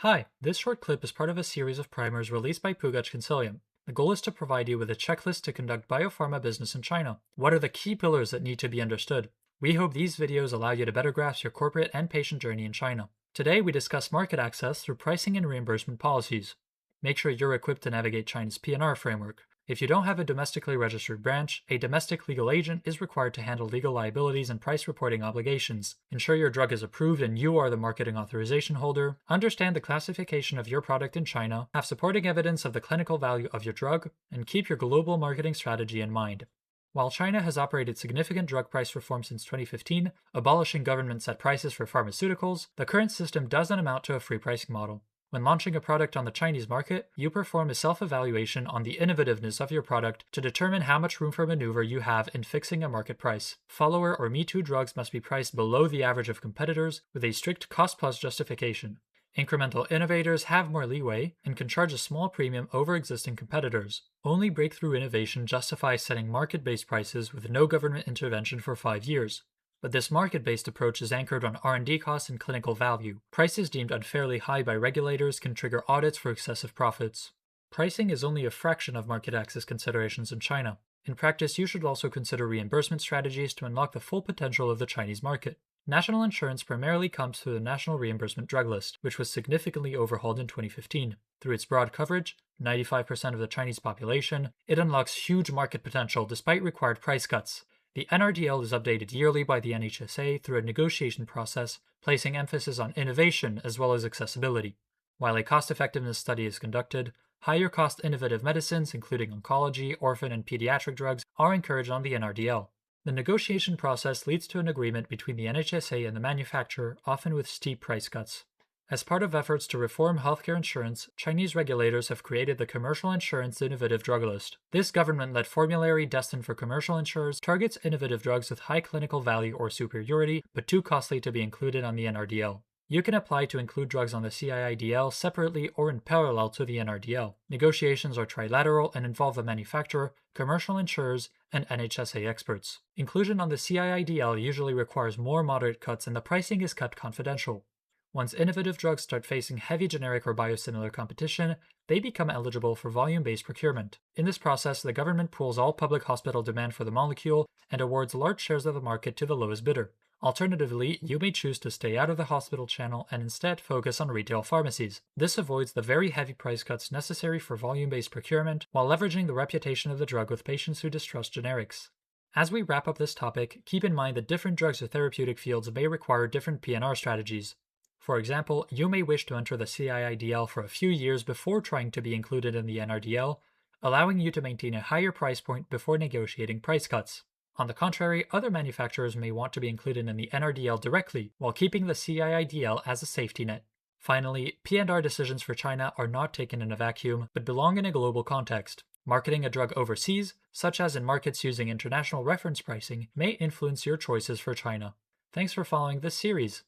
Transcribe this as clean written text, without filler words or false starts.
Hi, this short clip is part of a series of primers released by Pugatch Consilium. The goal is to provide you with a checklist to conduct biopharma business in China. What are the key pillars that need to be understood? We hope these videos allow you to better grasp your corporate and patient journey in China. Today, we discuss market access through pricing and reimbursement policies. Make sure you're equipped to navigate China's P&R framework. If you don't have a domestically registered branch, a domestic legal agent is required to handle legal liabilities and price reporting obligations. Ensure your drug is approved and you are the marketing authorization holder. Understand the classification of your product in China. Have supporting evidence of the clinical value of your drug. And keep your global marketing strategy in mind. While China has operated significant drug price reform since 2015, abolishing government set prices for pharmaceuticals, the current system doesn't amount to a free pricing model. When launching a product on the Chinese market, you perform a self-evaluation on the innovativeness of your product to determine how much room for maneuver you have in fixing a market price. Follower or Me Too drugs must be priced below the average of competitors with a strict cost-plus justification. Incremental innovators have more leeway and can charge a small premium over existing competitors. Only breakthrough innovation justifies setting market-based prices with no government intervention for 5 years. But this market-based approach is anchored on R&D costs and clinical value. Prices deemed unfairly high by regulators can trigger audits for excessive profits. Pricing is only a fraction of market access considerations in China. In practice, you should also consider reimbursement strategies to unlock the full potential of the Chinese market. National insurance primarily comes through the National Reimbursement Drug List, which was significantly overhauled in 2015. Through its broad coverage, 95% of the Chinese population, it unlocks huge market potential despite required price cuts. The NRDL is updated yearly by the NHSA through a negotiation process, placing emphasis on innovation as well as accessibility. While a cost-effectiveness study is conducted, higher-cost innovative medicines, including oncology, orphan, and pediatric drugs, are encouraged on the NRDL. The negotiation process leads to an agreement between the NHSA and the manufacturer, often with steep price cuts. As part of efforts to reform healthcare insurance, Chinese regulators have created the Commercial Insurance Innovative Drug List. This government-led formulary destined for commercial insurers targets innovative drugs with high clinical value or superiority, but too costly to be included on the NRDL. You can apply to include drugs on the CIIDL separately or in parallel to the NRDL. Negotiations are trilateral and involve the manufacturer, commercial insurers, and NHSA experts. Inclusion on the CIIDL usually requires more moderate cuts and the pricing is kept confidential. Once innovative drugs start facing heavy generic or biosimilar competition, they become eligible for volume-based procurement. In this process, the government pools all public hospital demand for the molecule and awards large shares of the market to the lowest bidder. Alternatively, you may choose to stay out of the hospital channel and instead focus on retail pharmacies. This avoids the very heavy price cuts necessary for volume-based procurement while leveraging the reputation of the drug with patients who distrust generics. As we wrap up this topic, keep in mind that different drugs or therapeutic fields may require different P&R strategies. For example, you may wish to enter the CIIDL for a few years before trying to be included in the NRDL, allowing you to maintain a higher price point before negotiating price cuts. On the contrary, other manufacturers may want to be included in the NRDL directly while keeping the CIIDL as a safety net. Finally, P&R decisions for China are not taken in a vacuum, but belong in a global context. Marketing a drug overseas, such as in markets using international reference pricing, may influence your choices for China. Thanks for following this series.